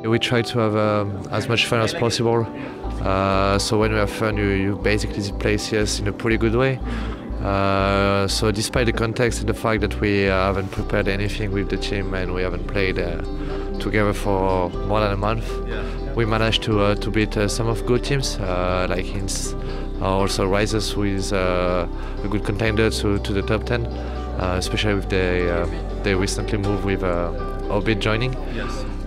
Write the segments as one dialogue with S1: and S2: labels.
S1: We try to have as much fun as possible. So when we have fun, you basically play CS in a pretty good way. So despite the context and the fact that we haven't prepared anything with the team and we haven't played together for more than a month, we managed to beat some of good teams like Hints, also Rises, who is a good contender to the top 10, especially with they recently moved with Orbit joining.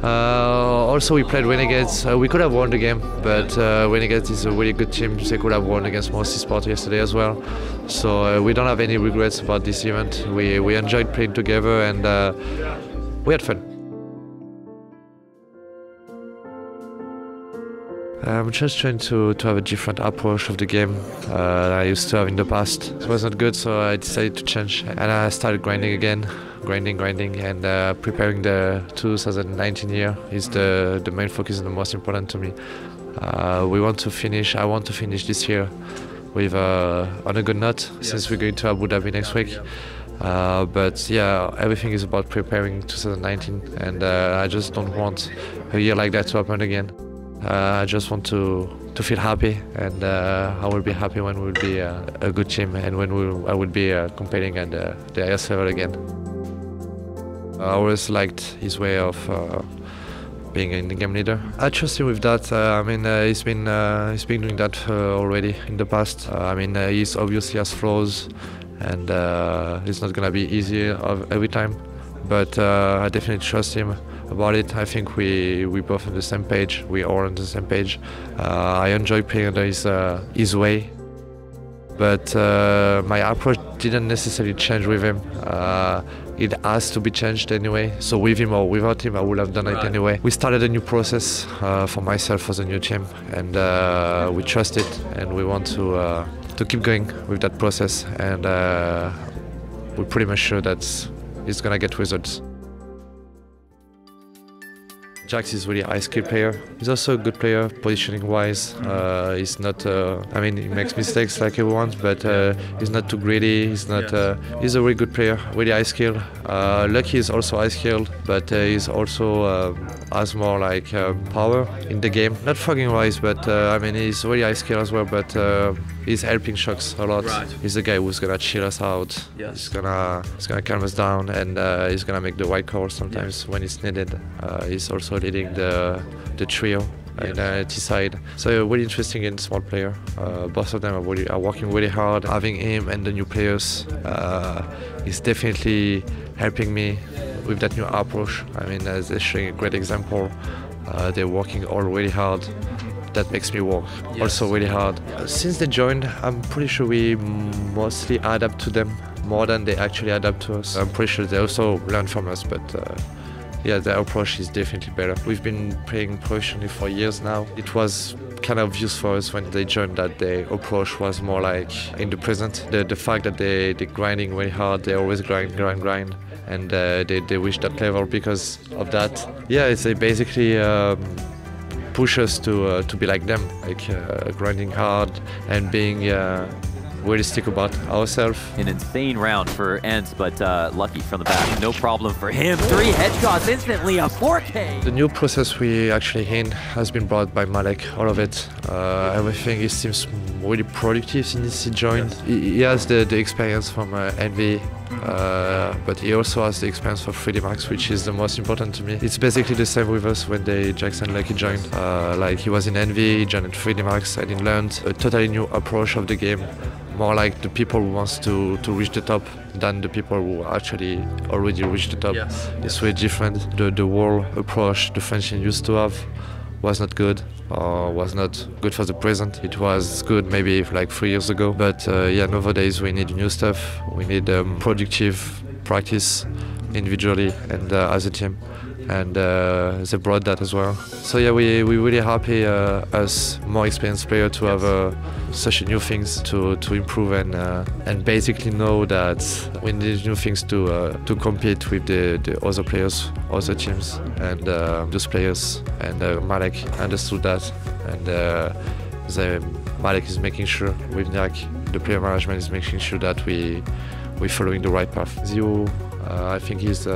S1: Also we played Renegades. We could have won the game, but Renegades is a really good team. They could have won against Most Esports yesterday as well. So we don't have any regrets about this event. We enjoyed playing together and we had fun. I'm just trying to have a different approach of the game than I used to have in the past. It was not good, so I decided to change. And I started grinding again, grinding, and preparing the 2019 year is the main focus and the most important to me. I want to finish this year with on a good note, since we're going to Abu Dhabi next week. But yeah, everything is about preparing 2019, and I just don't want a year like that to happen again. I just want to feel happy, and I will be happy when we'll be a good team and when I will be competing at the highest level again. I always liked his way of being a game leader. I trust him with that. I mean, he's been doing that already in the past. I mean, he's obviously has flaws, and it's not gonna be easy every time. But I definitely trust him about it. I think we both on the same page. We are on the same page. I enjoy playing under his way, but my approach didn't necessarily change with him. It has to be changed anyway. So with him or without him, I would have done it anyway. We started a new process for myself for the new team, and we trust it, and we want to keep going with that process, and we're pretty much sure that it's gonna get results. Jax is really a high-skill player. He's also a good player, positioning-wise. He's not. I mean, he makes mistakes like everyone, but he's not too greedy. He's not. He's a really good player, really high-skilled. Lucky is also high-skilled, but he's also has more like power in the game. Not fragging-wise, but I mean, he's really high-skilled as well. But he's helping Shocks a lot. Right. He's the guy who's gonna chill us out. Yes. He's gonna calm us down, and he's gonna make the right call sometimes when it's needed. He's also leading the trio in T-side. So really interesting and small player. Both of them are working really hard. Having him and the new players is definitely helping me with that new approach. I mean, they're showing a great example. They're working all really hard. That makes me work also really hard. Since they joined, I'm pretty sure we mostly adapt to them more than they actually adapt to us. I'm pretty sure they also learn from us, but yeah, their approach is definitely better. We've been playing professionally for years now. It was kind of obvious for us when they joined that their approach was more like in the present. The fact that they're grinding really hard, they always grind, and they reach that level because of that. Yeah, it's basically push us to be like them, like grinding hard and being realistic about ourselves.
S2: An insane round for ENCE, but Lucky from the back, no problem for him. 3 headshots instantly, a 4K!
S1: The new process we actually in has been brought by Malek, all of it. Everything, it seems really productive since he joined. He has the experience from Envy, but he also has the experience for 3D Max, which is the most important to me. It's basically the same with us when Jax and Lucky joined. Like he was in Envy, he joined 3D Max, and he learned a totally new approach of the game. More like the people who wants to reach the top than the people who actually already reached the top. Yes. It's really different. The whole approach the French team used to have was not good, or was not good for the present. It was good maybe like 3 years ago, but yeah, nowadays we need new stuff. We need productive practice individually and as a team, and they brought that as well. So yeah, we're really happy as more experienced player to have such new things to improve and basically know that we need new things to compete with the other players, other teams, and those players. And Malek understood that, and Malek is making sure with Niak, the player management is making sure that we're following the right path. Zio, I think he's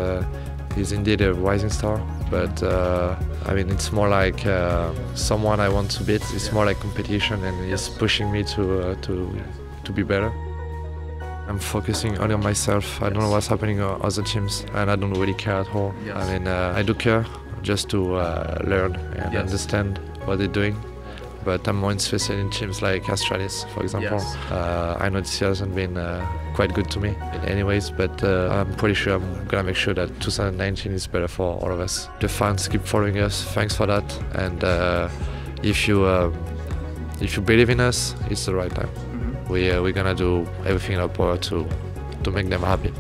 S1: indeed a rising star. but I mean, it's more like someone I want to beat. It's more like competition, and it's pushing me to be better. I'm focusing only on myself. I don't know what's happening on other teams, and I don't really care at all.
S3: Yes.
S1: I mean, I do care just to learn and understand what they're doing. But I'm more interested in teams like Australis, for example.
S3: Yes.
S1: I know this year hasn't been quite good to me in any ways, but I'm pretty sure I'm gonna make sure that 2019 is better for all of us. The fans keep following us, thanks for that. And if you believe in us, it's the right time. We're gonna do everything in our power to make them happy.